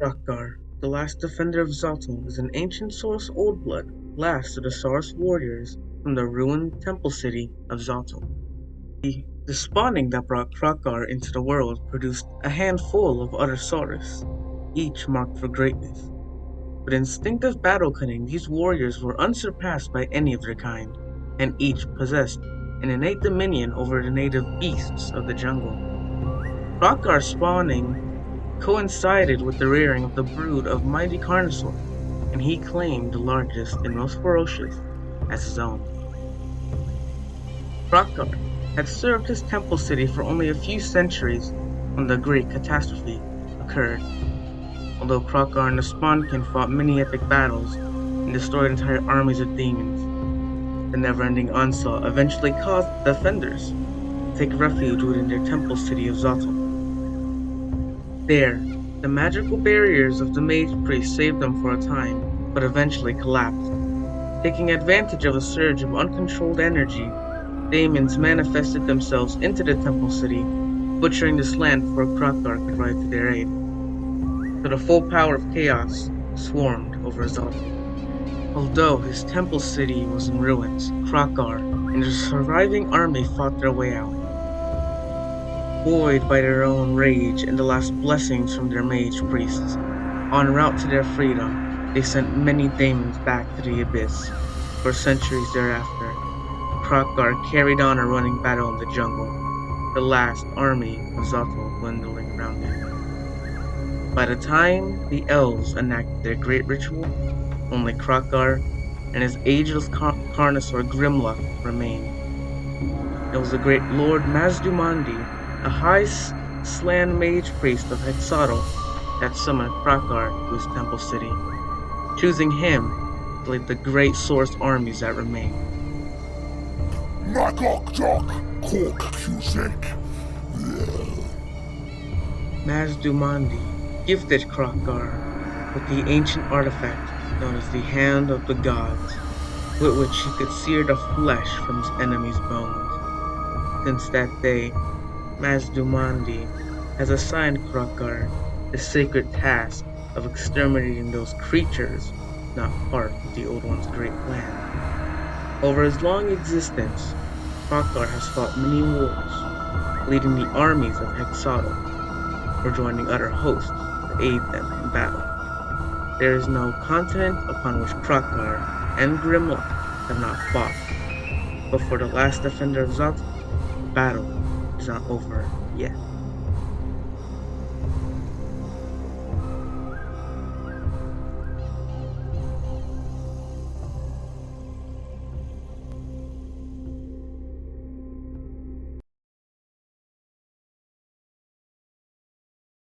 Kroq, the last defender of Zaltal, is an ancient Saurus Oldblood, last of the Saurus warriors from the ruined temple city of Zaltal. The spawning that brought Kroq into the world produced a handful of other Saurus, each marked for greatness. With instinctive battle cunning, these warriors were unsurpassed by any of their kind, and each possessed an innate dominion over the native beasts of the jungle. Kroq spawning coincided with the rearing of the brood of mighty Carnosaur, and he claimed the largest and most ferocious as his own. Kroq had served his temple city for only a few centuries when the Great Catastrophe occurred. Although Kroq and the Spawnkin fought many epic battles and destroyed entire armies of demons, the never-ending onslaught eventually caused the defenders to take refuge within their temple city of Zaltal. There, the magical barriers of the Mage Priest saved them for a time, but eventually collapsed. Taking advantage of a surge of uncontrolled energy, demons manifested themselves into the temple city, butchering this land before Kroq could ride to their aid. So the full power of chaos swarmed over Zaltal. Although his temple city was in ruins, Kroq and his surviving army fought their way out. Buoyed by their own rage and the last blessings from their mage priests, en route to their freedom, they sent many demons back to the abyss. For centuries thereafter, Kroq carried on a running battle in the jungle, the last army of Zaltal dwindling around him. By the time the elves enacted their great ritual, only Kroq and his ageless Carnosaur Grimlock remained. It was the great Lord Mazdumandi, a high slan mage priest of Hexatl, that summoned Kroq to his temple city, choosing him to lead the great source armies that remained. Mazdumandi gifted Kroq with the ancient artifact known as the Hand of the Gods, with which he could sear the flesh from his enemy's bones. Since that day, Mazdumandi has assigned Kroq the sacred task of exterminating those creatures not part of the Old One's great plan. Over his long existence, Kroq has fought many wars, leading the armies of Hexatl, or joining other hosts to aid them in battle. There is no continent upon which Kroq and Grimlock have not fought, but for the last defender of Zaltal, the battle is not over yet.